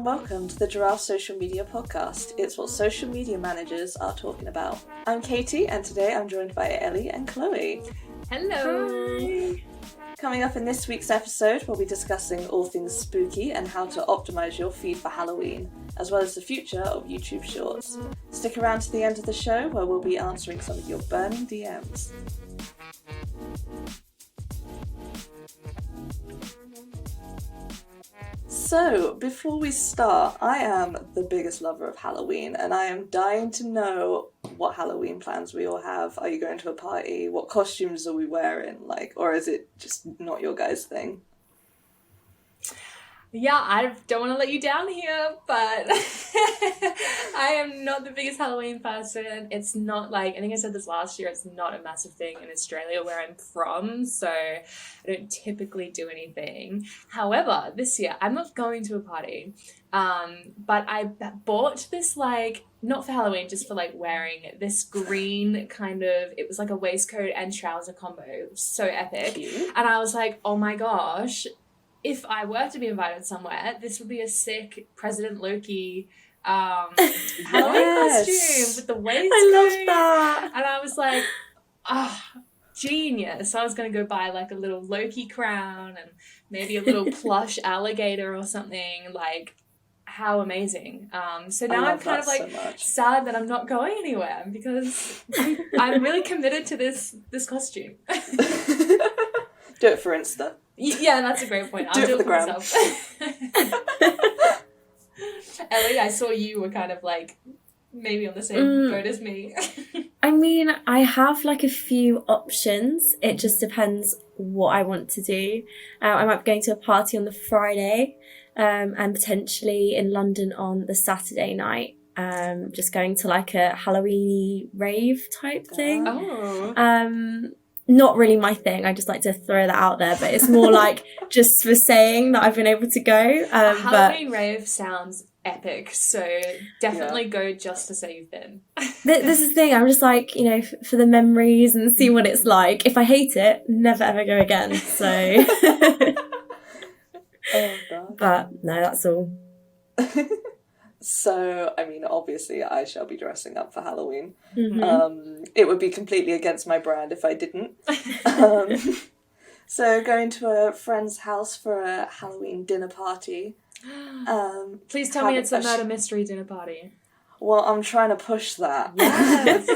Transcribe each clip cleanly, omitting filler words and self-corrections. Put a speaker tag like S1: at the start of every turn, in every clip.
S1: and welcome to the Giraffe Social Media Podcast. It's what social media managers are talking about. I'm Katie, and today I'm joined by Ellie and Chloe.
S2: Hello!
S1: Hi. Coming up in this week's episode, we'll be discussing all things spooky and how to optimise your feed for Halloween, as well as the future of YouTube Shorts. Stick around to the end of the show where we'll be answering some of your burning DMs. So, before we start, I am the biggest lover of Halloween, and I am dying to know what Halloween plans we all have. Are you going to a party? What costumes are we wearing? Or is it just not your guys' thing?
S2: Yeah, I don't want to let you down here, but I am not the biggest Halloween person. It's not I think I said this last year, it's not a massive thing in Australia where I'm from, so I don't typically do anything. However, this year, I'm not going to a party, but I bought this, not for Halloween, just for, wearing this green it was like a waistcoat and trouser combo. It was so epic.
S1: Cute.
S2: And I was like, oh my gosh, if I were to be invited somewhere, this would be a sick President Loki Halloween costume with the waistcoat.
S1: I love that.
S2: And I was like, genius. So I was going to go buy a little Loki crown and maybe a little plush alligator or something. How amazing. So now I'm kind of sad that I'm not going anywhere because I'm really committed to this costume.
S1: Do it for Insta.
S2: Yeah, that's a great point. I'll do it for myself. Ellie, I saw you were kind of maybe on the same boat as me.
S3: I mean, I have a few options. It just depends what I want to do. I might be going to a party on the Friday and potentially in London on the Saturday night. Just going to a Halloween rave type thing.
S2: Oh.
S3: Not really my thing. I just like to throw that out there, but it's more just for saying that I've been able to go.
S2: Halloween rave sounds epic, so definitely go just to say you've been.
S3: This is the thing. I'm just for the memories and see what it's like. If I hate it, never ever go again. So,
S1: Oh, God.
S3: But no, that's all.
S1: So, obviously I shall be dressing up for Halloween.
S3: Mm-hmm.
S1: It would be completely against my brand if I didn't. So going to a friend's house for a Halloween dinner party.
S2: Please tell me it's a murder mystery dinner party.
S1: Well, I'm trying to push that.
S2: Yes.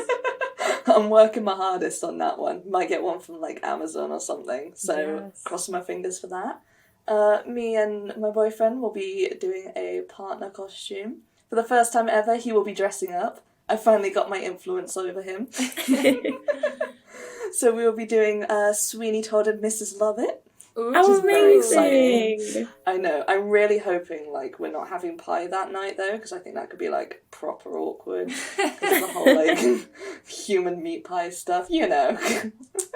S1: I'm working my hardest on that one. Might get one from Amazon or something. So
S2: Yes.
S1: Crossing my fingers for that. Me and my boyfriend will be doing a partner costume. For the first time ever, he will be dressing up. I finally got my influence over him. So we will be doing Sweeney Todd and Mrs. Lovett.
S2: Ooh,
S3: Oh,
S1: is very
S3: amazing!
S1: exciting. I know. I'm really hoping we're not having pie that night though, because I think that could be proper awkward. Because of the whole human meat pie stuff,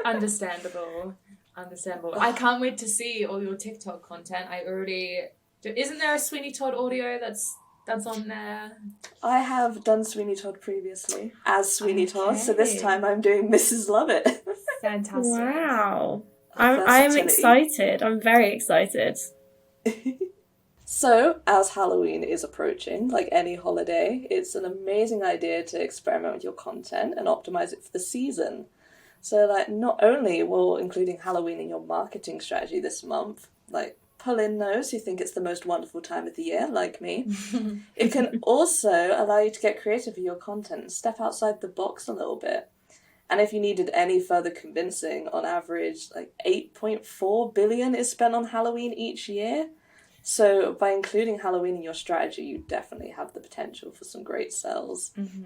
S2: Understandable. I can't wait to see all your TikTok content. Isn't there a Sweeney Todd audio that's on there?
S1: I have done Sweeney Todd previously as Sweeney Todd, so this time I'm doing Mrs. Lovett.
S2: Fantastic.
S3: Wow. I'm excited. I'm very excited.
S1: So, as Halloween is approaching, like any holiday, it's an amazing idea to experiment with your content and optimize it for the season. So, not only will including Halloween in your marketing strategy this month, pull in those who think it's the most wonderful time of the year, like me, it can also allow you to get creative with your content and step outside the box a little bit. And if you needed any further convincing, on average, 8.4 billion is spent on Halloween each year. So by including Halloween in your strategy, you definitely have the potential for some great sales.
S2: Mm-hmm.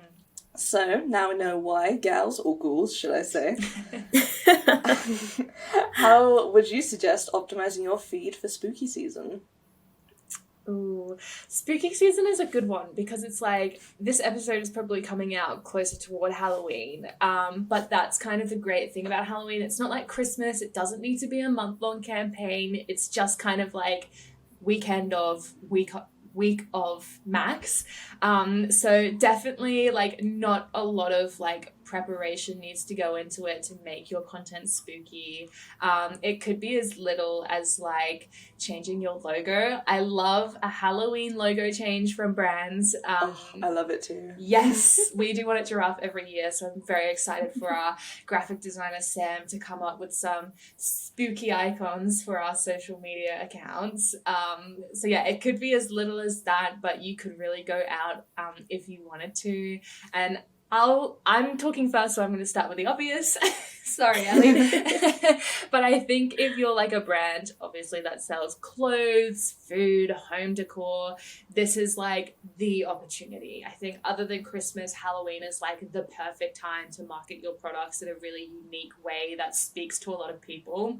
S1: So now we know why gals, or ghouls, should I say, how would you suggest optimizing your feed for spooky season?
S2: Ooh, spooky season is a good one because it's this episode is probably coming out closer toward Halloween. But that's kind of the great thing about Halloween. It's not like Christmas. It doesn't need to be a month-long campaign. It's just kind of week of max. So definitely not a lot of preparation needs to go into it to make your content spooky. It could be as little as like changing your logo. I love a Halloween logo change from brands.
S1: I love it too.
S2: Yes, we do one at Giraffe every year, so I'm very excited for our graphic designer Sam to come up with some spooky icons for our social media accounts. So yeah, it could be as little as that, but you could really go out if you wanted to. And I'm talking first, so I'm going to start with the obvious. Sorry, Ellie. But I think if you're like a brand, obviously, that sells clothes, food, home decor, this is like the opportunity. I think other than Christmas, Halloween is like the perfect time to market your products in a really unique way that speaks to a lot of people.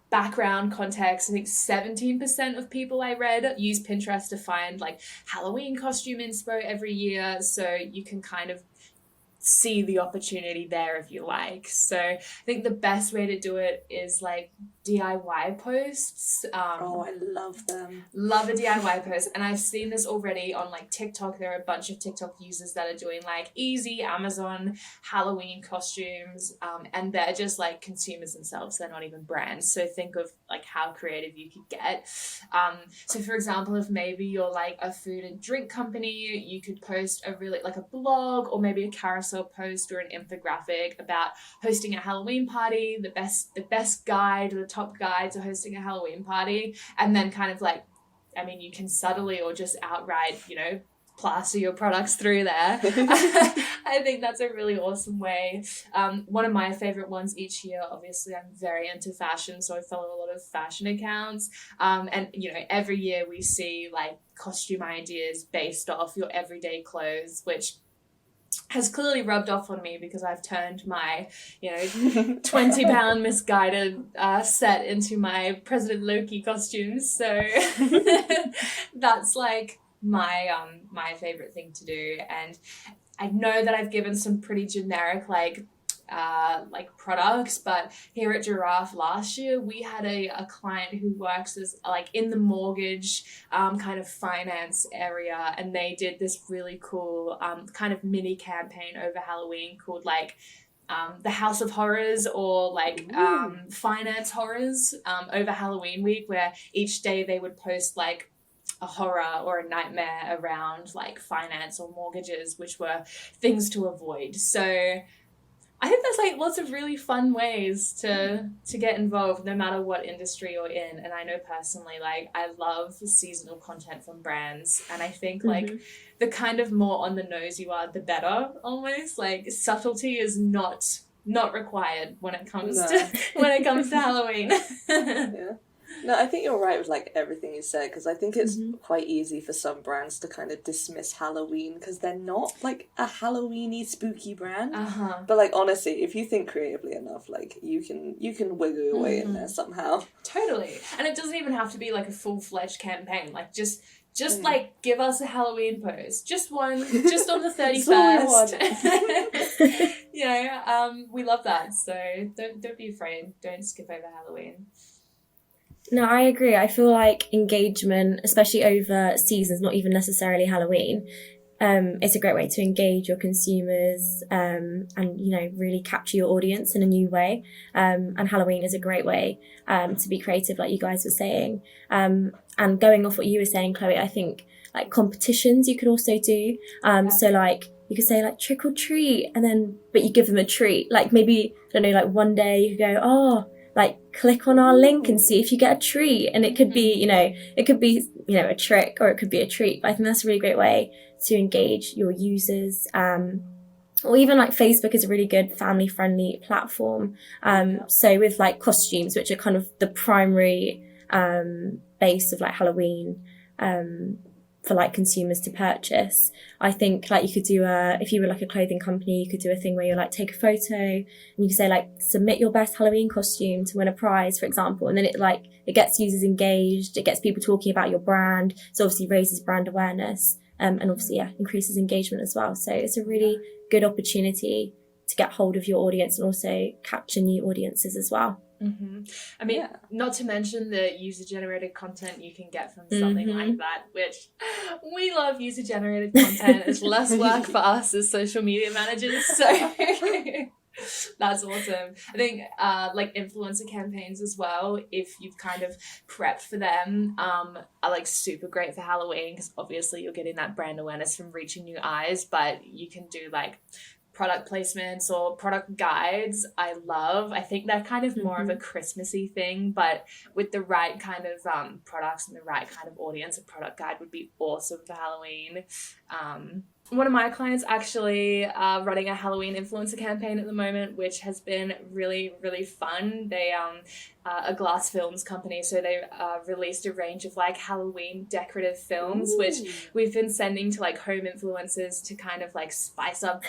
S2: Background context, I think 17% of people I read use Pinterest to find like Halloween costume inspo every year, so you can kind of see the opportunity there if you like. So I think the best way to do it is like DIY posts.
S1: I love them.
S2: Love a DIY post. And I've seen this already on like TikTok. There are a bunch of TikTok users that are doing like easy Amazon Halloween costumes. And they're just like consumers themselves. They're not even brands. So think of like how creative you could get. So for example, if maybe you're like a food and drink company, you could post a really like a blog or maybe a carousel post or an infographic about hosting a Halloween party, the best guide, the top guide to hosting a Halloween party, and then kind of like, I mean, you can subtly or just outright, plaster your products through there. I think that's a really awesome way. One of my favorite ones each year, obviously I'm very into fashion, so I follow a lot of fashion accounts. And every year we see like costume ideas based off your everyday clothes, which has clearly rubbed off on me because I've turned my, 20-pound misguided set into my President Loki costumes. So that's like my favorite thing to do. And I know that I've given some pretty generic like products, but here at Giraffe last year we had a client who works as like in the mortgage kind of finance area, and they did this really cool kind of mini campaign over Halloween called like the House of Horrors or like finance horrors over Halloween week, where each day they would post like a horror or a nightmare around like finance or mortgages, which were things to avoid. So I think there's like lots of really fun ways to get involved no matter what industry you're in. And I know personally, like I love seasonal content from brands. And I think like the kind of more on the nose you are, the better almost. Like subtlety is not required when it comes to Halloween.
S1: Yeah. No, I think you're right with like everything you said, because I think it's quite easy for some brands to kind of dismiss Halloween because they're not like a Halloweeny spooky brand. But like honestly, if you think creatively enough, like you can wiggle your way in there somehow.
S2: Totally. And it doesn't even have to be like a full-fledged campaign. Like just like give us a Halloween post, just one, just on the 31st. We love that. So don't be afraid. Don't skip over Halloween.
S3: No, I agree. I feel like engagement, especially over seasons, not even necessarily Halloween, it's a great way to engage your consumers and, really capture your audience in a new way. And Halloween is a great way to be creative, like you guys were saying. And going off what you were saying, Chloe, I think like competitions you could also do. So like you could say like trick or treat, but you give them a treat. Like maybe, I don't know, like one day you could go, like click on our link and see if you get a treat. And it could be, a trick or it could be a treat. But I think that's a really great way to engage your users. Or even like Facebook is a really good family friendly platform. So with like costumes, which are kind of the primary base of like Halloween, for like consumers to purchase, I think like you could do if you were like a clothing company, you could do a thing where you like take a photo and you could say like submit your best Halloween costume to win a prize, for example, and then it gets users engaged, it gets people talking about your brand, so obviously raises brand awareness, and obviously increases engagement as well. So it's a really good opportunity to get hold of your audience and also capture new audiences as well.
S2: I mean,
S1: Yeah.
S2: not to mention the user-generated content you can get from something like that, which we love user-generated content. It's less work for us as social media managers, so that's awesome. I think like influencer campaigns as well, if you've kind of prepped for them, are like super great for Halloween, because obviously you're getting that brand awareness from reaching new eyes, but you can do like product placements or product guides. I think they're kind of more of a Christmassy thing, but with the right kind of products and the right kind of audience, a product guide would be awesome for Halloween. One of my clients actually running a Halloween influencer campaign at the moment, which has been really, really fun. They a glass films company, so they released a range of like Halloween decorative films, which we've been sending to like home influencers to kind of like spice up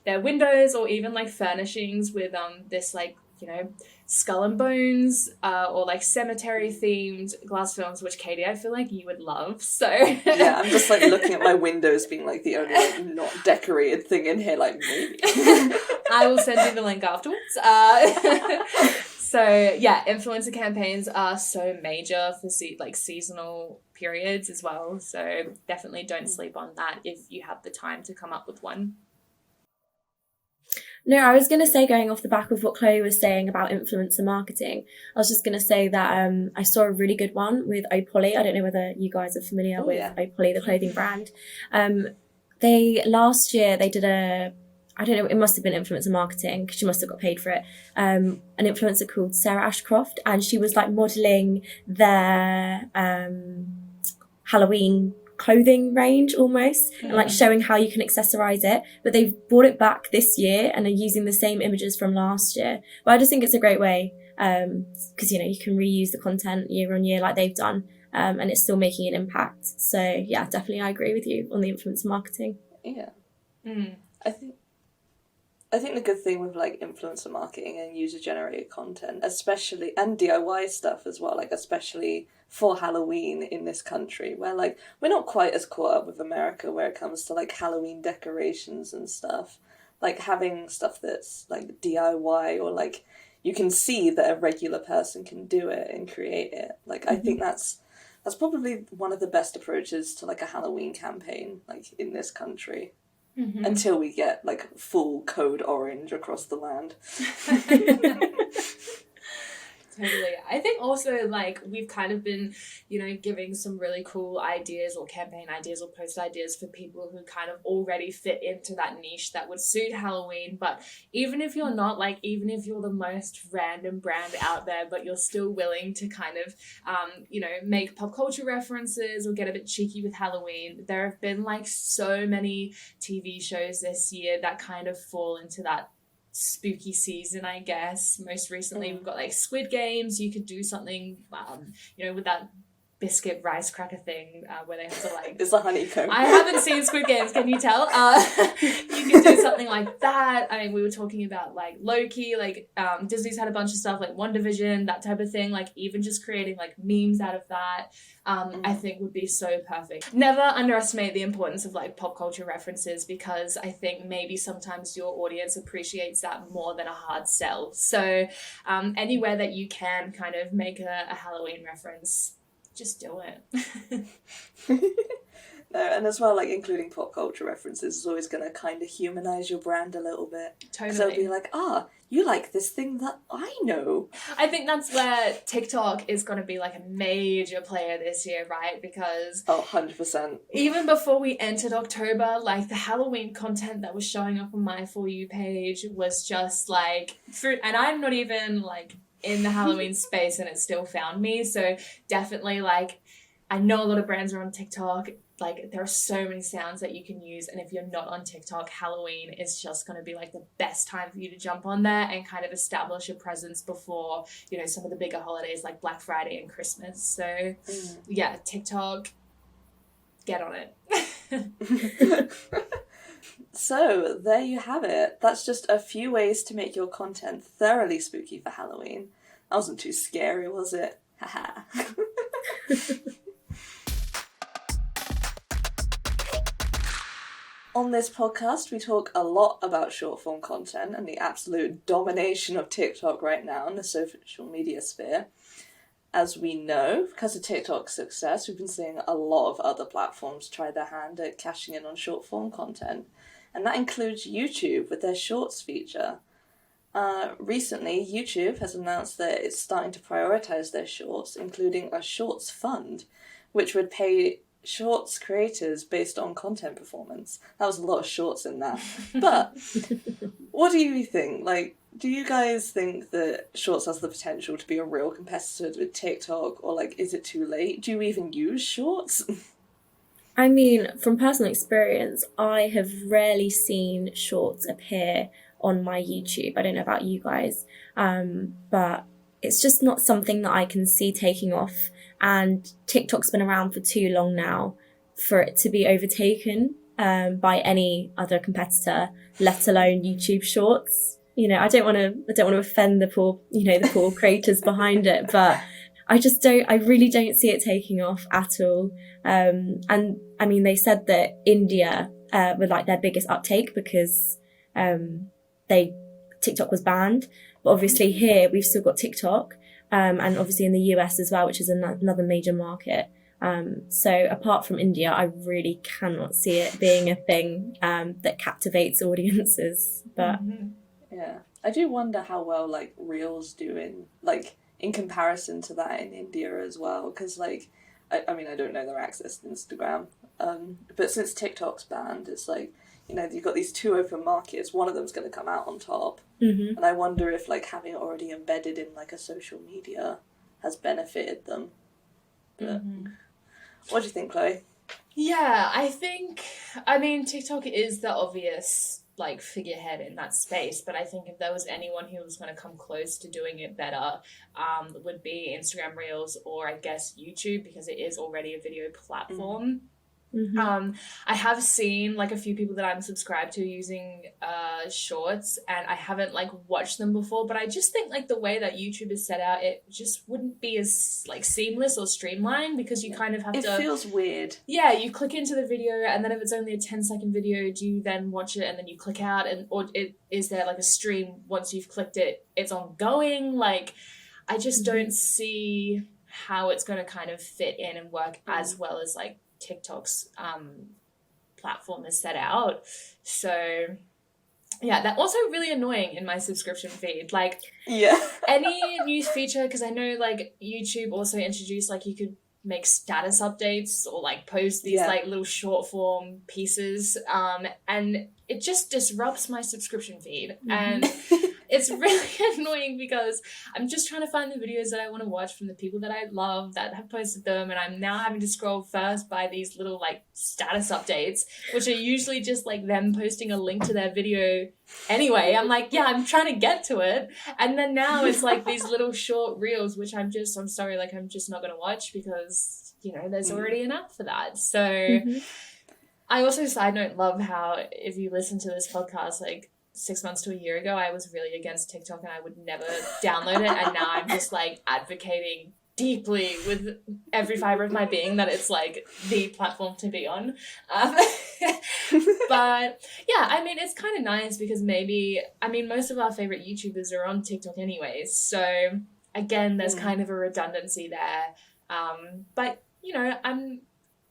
S2: their windows, or even like furnishings with this like, you know, skull and bones or like cemetery themed glass films, which Katie, I feel like you would love. So
S1: yeah, I'm just like looking at my windows being like the only like not decorated thing in here, like maybe.
S2: I will send you the link afterwards. So yeah, influencer campaigns are so major for like seasonal periods as well, so definitely don't sleep on that if you have the time to come up with one.
S3: No, I was going to say, going off the back of what Chloe was saying about influencer marketing, I was just going to say that I saw a really good one with Opoly. I don't know whether you guys are familiar with Opoly, the clothing brand. Last year they did I don't know, it must have been influencer marketing because she must have got paid for it. An influencer called Sarah Ashcroft, and she was like modelling their Halloween clothing range almost, and like showing how you can accessorize it, but they've brought it back this year and are using the same images from last year. But I just think it's a great way, because you know, you can reuse the content year on year like they've done, and it's still making an impact. So yeah, definitely I agree with you on the influencer marketing.
S1: I think the good thing with like influencer marketing and user generated content, especially, and DIY stuff as well, like especially for Halloween in this country, where like we're not quite as caught up with America where it comes to like Halloween decorations and stuff. Like having stuff that's like DIY, or like you can see that a regular person can do it and create it. Like I think that's probably one of the best approaches to like a Halloween campaign, like in this country. Until we get like full code orange across the land.
S2: Totally. I think also like we've kind of been, you know, giving some really cool ideas or campaign ideas or post ideas for people who kind of already fit into that niche that would suit Halloween. But even if you're not, like, even if you're the most random brand out there, but you're still willing to kind of, you know, make pop culture references or get a bit cheeky with Halloween, there have been like so many TV shows this year that kind of fall into that spooky season, I guess. Most recently we've got like Squid Games. You could do something you know, with that biscuit rice cracker thing where they have to like
S1: it's a honeycomb.
S2: I haven't seen Squid Games, can you tell? You could do something like that. I mean, we were talking about like Loki, like Disney's had a bunch of stuff like WandaVision, that type of thing, like even just creating like memes out of that, I think would be so perfect. Never underestimate the importance of like pop culture references, because I think maybe sometimes your audience appreciates that more than a hard sell. So anywhere that you can kind of make a Halloween reference, just do it.
S1: No, and as well, like including pop culture references is always going to kind of humanize your brand a little bit.
S2: Totally.
S1: Because they'll be like, you like this thing that I know.
S2: I think that's where TikTok is going to be like a major player this year, right? Because
S1: 100%.
S2: Even before we entered October, like the Halloween content that was showing up on my For You page was just like fruit, and I'm not even like in the Halloween space and it still found me. So definitely, like, I know a lot of brands are on TikTok. Like, there are so many sounds that you can use, and if you're not on TikTok, Halloween is just going to be like the best time for you to jump on there and kind of establish a presence before, you know, some of the bigger holidays like Black Friday and Christmas. So yeah, TikTok, get on it.
S1: So there you have it. That's just a few ways to make your content thoroughly spooky for Halloween. That wasn't too scary, was it? Haha. On this podcast, we talk a lot about short form content and the absolute domination of TikTok right now in the social media sphere. As we know, because of TikTok's success, we've been seeing a lot of other platforms try their hand at cashing in on short form content. And that includes YouTube with their Shorts feature. Recently, YouTube has announced that it's starting to prioritise their shorts, including a Shorts fund, which would pay Shorts creators based on content performance. That was a lot of shorts in that. But what do you think? Like, do you guys think that Shorts has the potential to be a real competitor with TikTok, or like, is it too late? Do you even use Shorts?
S3: I mean, from personal experience, I have rarely seen shorts appear on my YouTube. I don't know about you guys, but it's just not something that I can see taking off. And TikTok's been around for too long now for it to be overtaken by any other competitor, let alone YouTube Shorts. You know, I don't want to offend the poor creators behind it, but I really don't see it taking off at all. And I mean, they said that India were like their biggest uptake because TikTok was banned. But obviously here we've still got TikTok, and obviously in the US as well, which is another major market. So apart from India, I really cannot see it being a thing that captivates audiences. But
S1: yeah, I do wonder how well like Reels do in comparison to that in India as well, because like I mean, I don't know their access to Instagram, but since TikTok's banned, it's like, you know, you've got these two open markets, one of them's going to come out on top.
S3: Mm-hmm.
S1: And I wonder if like having it already embedded in like a social media has benefited them. But what do you think, Chloe?
S2: Yeah, I mean, TikTok is the obvious like figurehead in that space, but I think if there was anyone who was going to come close to doing it better, would be Instagram Reels, or I guess YouTube, because it is already a video platform.
S3: Mm-hmm.
S2: I have seen like a few people that I'm subscribed to using Shorts, and I haven't like watched them before, but I just think like the way that YouTube is set out, it just wouldn't be as like seamless or streamlined, because you kind of have
S1: It
S2: to...
S1: feels weird.
S2: Yeah, you click into the video, and then if it's only a 10-second video, do you then watch it and then you click out, or is there like a stream once you've clicked it, it's ongoing? Like, I just don't see how it's going to kind of fit in and work as well as like TikTok's platform is set out. So yeah, that's also really annoying in my subscription feed. Like, any news feature, because I know like YouTube also introduced like you could make status updates or like post these like little short form pieces, and it just disrupts my subscription feed. And it's really annoying, because I'm just trying to find the videos that I want to watch from the people that I love that have posted them, and I'm now having to scroll first by these little like status updates, which are usually just like them posting a link to their video anyway. I'm like, yeah, I'm trying to get to it, and then now it's like these little short reels, which I'm sorry, like I'm just not going to watch, because, you know, there's already an app for that. So I also, side note, love how if you listen to this podcast, like 6 months to a year ago, I was really against TikTok and I would never download it. And now I'm just like advocating deeply with every fiber of my being that it's like the platform to be on. But yeah, I mean, it's kind of nice because most of our favorite YouTubers are on TikTok anyways. So again, there's kind of a redundancy there. But you know, I'm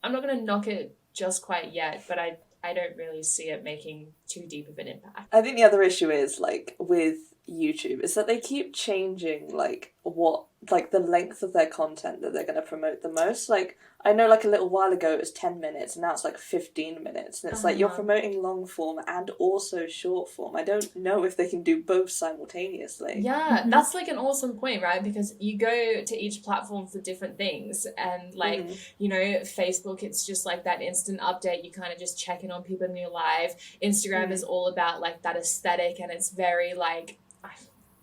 S2: not going to knock it just quite yet, but I don't really see it making too deep of an impact.
S1: I think the other issue is like with YouTube is that they keep changing like the length of their content that they're going to promote the most. Like, I know like a little while ago it was 10 minutes and now it's like 15 minutes, and it's like you're promoting long form and also short form. I don't know if they can do both simultaneously.
S2: Yeah, that's like an awesome point, right? Because you go to each platform for different things, and like, you know, Facebook, it's just like that instant update. You kind of just check in on people in your life. Instagram is all about like that aesthetic, and it's very like,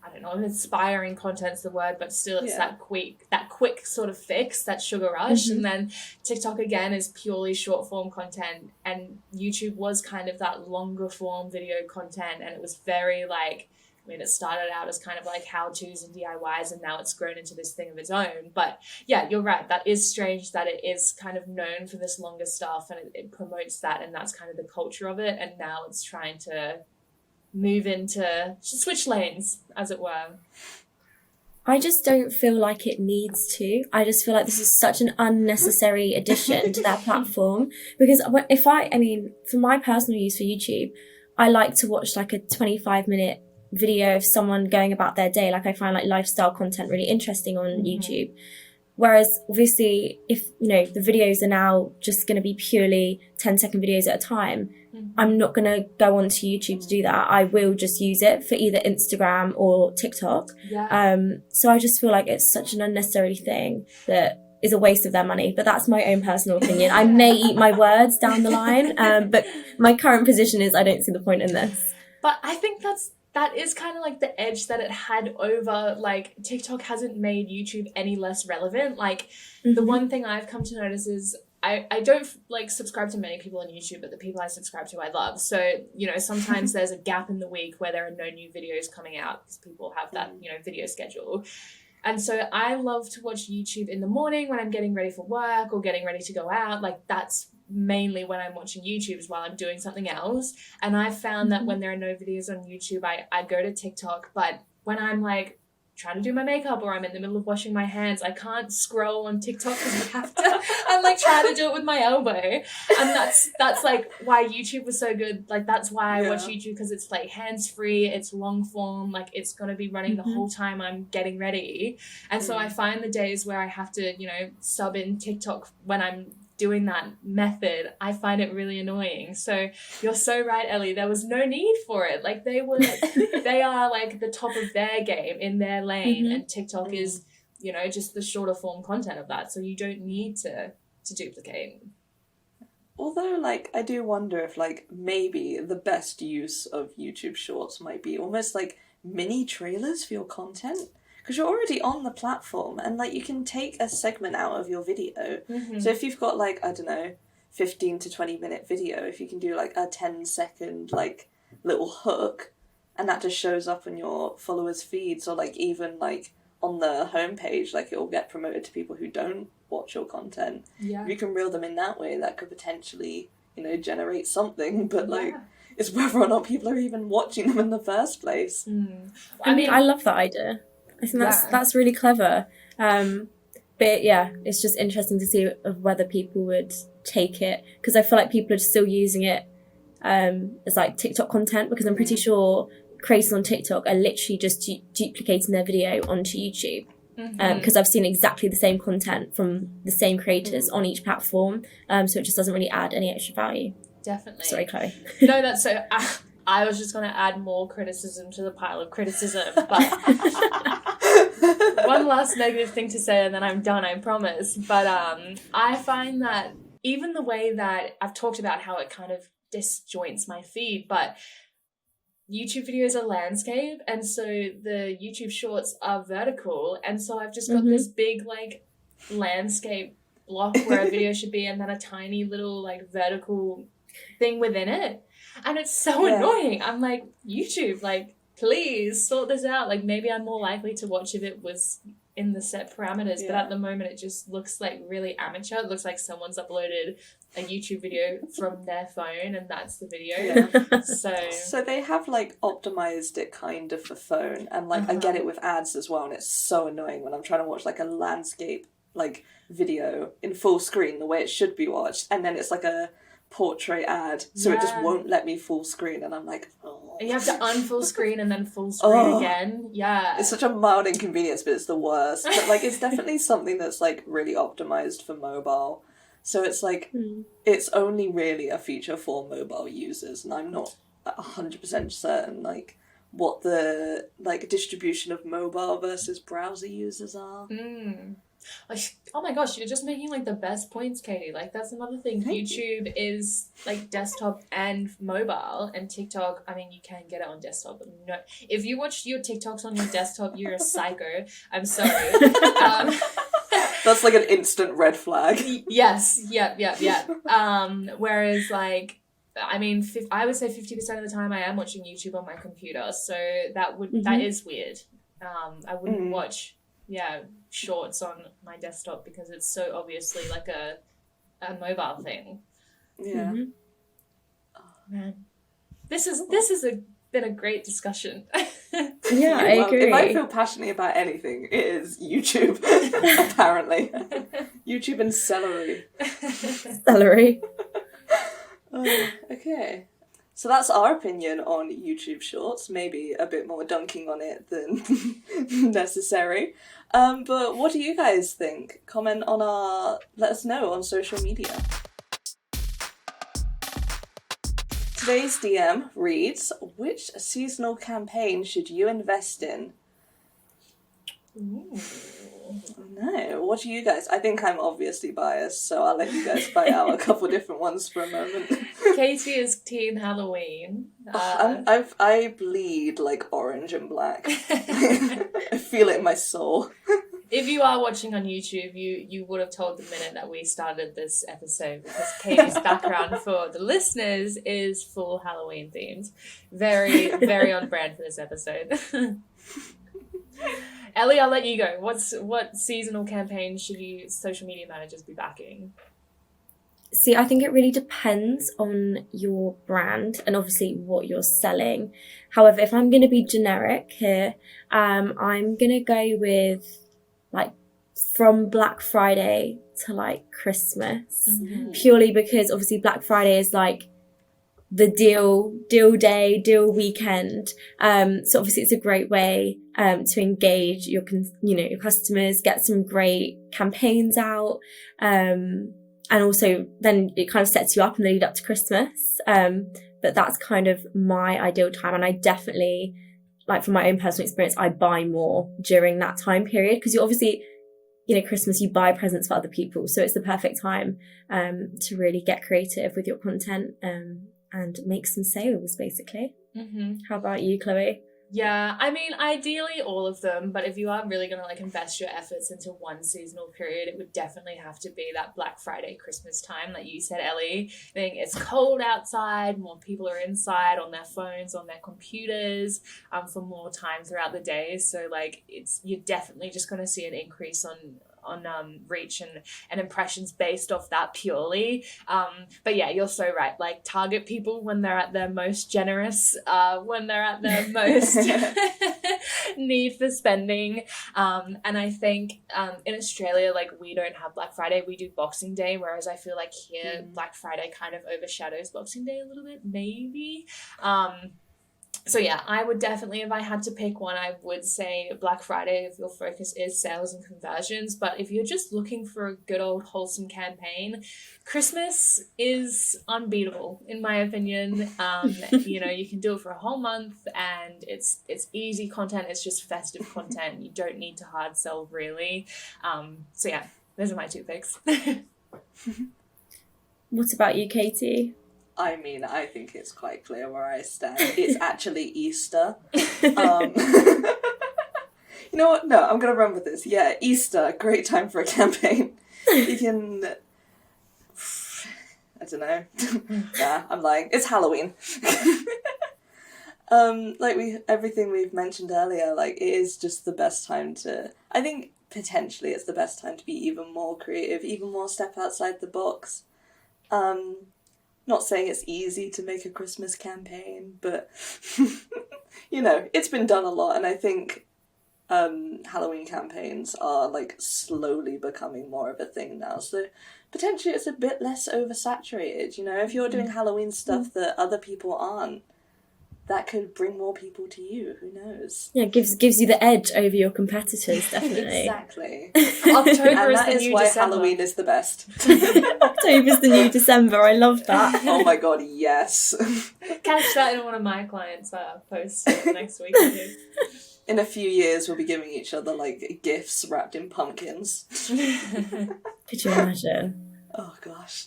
S2: I don't know, inspiring content's the word, but still it's that quick sort of fix, that sugar rush. And then TikTok again is purely short form content, and YouTube was kind of that longer form video content, and it was very like I mean, it started out as kind of like how-tos and DIYs, and now it's grown into this thing of its own. But yeah, you're right. That is strange that it is kind of known for this longer stuff, and it promotes that, and that's kind of the culture of it. And now it's trying to move into switch lanes, as it were.
S3: I just don't feel like it needs to. I just feel like this is such an unnecessary addition to their platform. Because for my personal use for YouTube, I like to watch like a 25-minute video of someone going about their day. Like I find like lifestyle content really interesting on YouTube. Whereas obviously if, the videos are now just going to be purely 10-second videos at a time, I'm not going to go onto YouTube to do that. I will just use it for either Instagram or TikTok.
S2: Yeah.
S3: So I just feel like it's such an unnecessary thing that is a waste of their money. But that's my own personal opinion. I may eat my words down the line, but my current position is I don't see the point in this.
S2: But I think that is kind of like the edge that it had over, like, TikTok hasn't made YouTube any less relevant. Like, the one thing I've come to notice is I don't, like, subscribe to many people on YouTube, but the people I subscribe to I love. So, sometimes there's a gap in the week where there are no new videos coming out because people have that, video schedule. And so I love to watch YouTube in the morning when I'm getting ready for work or getting ready to go out. Like, that's mainly when I'm watching YouTube is while I'm doing something else. And I've found that when there are no videos on YouTube, I go to TikTok. But when I'm like trying to do my makeup or I'm in the middle of washing my hands, I can't scroll on TikTok because you have to. I'm like trying to do it with my elbow. And that's like why YouTube was so good. Like that's why I watch YouTube, because it's like hands-free, it's long form, like it's going to be running the whole time I'm getting ready. And so I find the days where I have to, sub in TikTok when I'm doing that method, I find it really annoying. So you're so right, Ellie. There was no need for it. Like they are like the top of their game in their lane, and TikTok is, just the shorter form content of that. So you don't need to duplicate.
S1: Although, like, I do wonder if, like, maybe the best use of YouTube Shorts might be almost like mini trailers for your content. Because you're already on the platform and, like, you can take a segment out of your video. So if you've got, like, I don't know, 15 to 20 minute video, if you can do, like, a 10-second, like, little hook, and that just shows up on your followers' feeds, or, like, even, like, on the homepage, like, it'll get promoted to people who don't watch your content. Yeah. If you can reel them in that way, that could potentially, generate something, but, like... It's whether or not people are even watching them in the first place.
S3: I mean, I love that idea. I think that's really clever. But yeah, it's just interesting to see whether people would take it, because I feel like people are still using it as like TikTok content, because I'm pretty sure creators on TikTok are literally just duplicating their video onto YouTube. Because I've seen exactly the same content from the same creators on each platform, so it just doesn't really add any extra value.
S2: Definitely.
S3: Sorry, Chloe.
S2: No, that's so... I was just going to add more criticism to the pile of criticism, but one last negative thing to say and then I'm done, I promise. But I find that even the way that I've talked about how it kind of disjoints my feed, but YouTube videos are landscape, and so the YouTube shorts are vertical, and so I've just got this big like landscape block where a video should be, and then a tiny little like vertical thing within it. And it's so annoying. I'm like, YouTube, like, please sort this out. Like, maybe I'm more likely to watch if it was in the set parameters. But at the moment, it just looks like really amateur. It looks like someone's uploaded a YouTube video from their phone and that's the video. So
S1: they have, like, optimized it kind of for phone. And, like, I get it with ads as well. And it's so annoying when I'm trying to watch, like, a landscape, like, video in full screen the way it should be watched. And then it's like a portrait ad, so it just won't let me full screen, and I'm like, oh.
S2: And you have to unfull screen and then full screen again.
S1: It's such a mild inconvenience, but it's the worst. But like, it's definitely something that's like really optimized for mobile, so it's like it's only really a feature for mobile users, and I'm not 100% certain like what the like distribution of mobile versus browser users are.
S2: Like, oh my gosh, you're just making like the best points, Katie. Like that's another thing. YouTube is like desktop and mobile, and TikTok, I mean, you can get it on desktop, but no, if you watch your TikToks on your desktop, you're a psycho. I'm sorry.
S1: That's like an instant red flag.
S2: Yes, yeah. Whereas like I mean, I would say 50% of the time I am watching YouTube on my computer, so that is weird. I wouldn't watch shorts on my desktop because it's so obviously like a mobile thing.
S1: Yeah.
S2: Oh man, this has been a great discussion.
S3: Yeah, I agree.
S1: If I feel passionate about anything, it is YouTube. Apparently, YouTube and celery.
S3: Celery.
S1: Okay. So that's our opinion on YouTube Shorts. Maybe a bit more dunking on it than necessary. But what do you guys think? Comment on let us know on social media. Today's DM reads, which seasonal campaign should you invest in?
S2: Ooh.
S1: No, what do you guys? I think I'm obviously biased, so I'll let you guys fight out a couple different ones for a moment.
S2: Katie is teen Halloween.
S1: I bleed like orange and black. I feel it in my soul.
S2: If you are watching on YouTube, you would have told the minute that we started this episode, because Katie's background for the listeners is full Halloween themed. Very, very on brand for this episode. Ellie, I'll let you go. What seasonal campaign should social media managers be backing?
S3: See, I think it really depends on your brand and obviously what you're selling. However, if I'm going to be generic here, I'm going to go with like from Black Friday to like Christmas, purely because obviously Black Friday is like the deal day, deal weekend. So obviously it's a great way to engage your customers, get some great campaigns out, and also then it kind of sets you up in the lead up to Christmas. But that's kind of my ideal time, and I definitely, like from my own personal experience, I buy more during that time period, because you obviously, Christmas, you buy presents for other people, so it's the perfect time to really get creative with your content and make some sales, basically. How about you, Chloe?
S2: Yeah, I mean, ideally all of them, but if you are really going to like invest your efforts into one seasonal period, it would definitely have to be that Black Friday, Christmas time, like you said, Ellie. I think it's cold outside, more people are inside on their phones, on their computers, for more time throughout the day. So like you're definitely just going to see an increase on reach and impressions based off that purely. But yeah, you're so right. Like target people when they're at their most generous, when they're at their most need for spending. And I think in Australia, like we don't have Black Friday, we do Boxing Day, whereas I feel like here Black Friday kind of overshadows Boxing Day a little bit, maybe. So yeah, I would definitely, if I had to pick one, I would say Black Friday if your focus is sales and conversions. But if you're just looking for a good old wholesome campaign, Christmas is unbeatable, in my opinion. You can do it for a whole month, and it's easy content. It's just festive content. You don't need to hard sell, really. So yeah, those are my two picks.
S3: What about you, Katie?
S1: I mean, I think it's quite clear where I stand. It's actually Easter. You know what? No, I'm going to run with this. Yeah, Easter, great time for a campaign. You can... I don't know. Yeah, I'm lying. It's Halloween. Everything we've mentioned earlier, like, it is just the best time to... I think potentially it's the best time to be even more creative, even more step outside the box. Not saying it's easy to make a Christmas campaign, but, it's been done a lot, and I think Halloween campaigns are, like, slowly becoming more of a thing now, so potentially it's a bit less oversaturated, if you're doing Halloween stuff that other people aren't, that could bring more people to you, who knows?
S3: Yeah, gives you the edge over your competitors, definitely.
S1: Exactly.
S2: October
S1: and
S2: is the new
S1: why
S2: December.
S1: Halloween is the best.
S3: October's the new December, I love that.
S1: Oh my god, yes.
S2: Catch that in one of my clients' posts next week or two.
S1: In a few years, we'll be giving each other, like, gifts wrapped in pumpkins.
S3: Could you imagine?
S1: Oh gosh.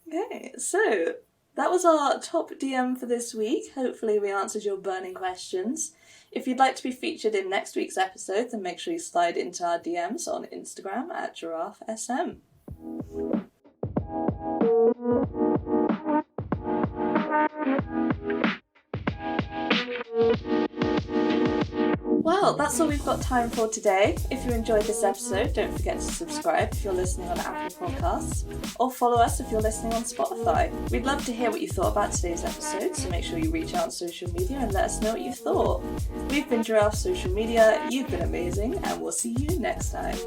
S1: Okay, so... that was our top DM for this week. Hopefully we answered your burning questions. If you'd like to be featured in next week's episode, then make sure you slide into our DMs on Instagram at GiraffeSM. Well, that's all we've got time for today. If you enjoyed this episode, don't forget to subscribe if you're listening on Apple Podcasts, or follow us if you're listening on Spotify. We'd love to hear what you thought about today's episode, so make sure you reach out on social media and let us know what you thought. We've been Giraffe Social Media, you've been amazing, and we'll see you next time.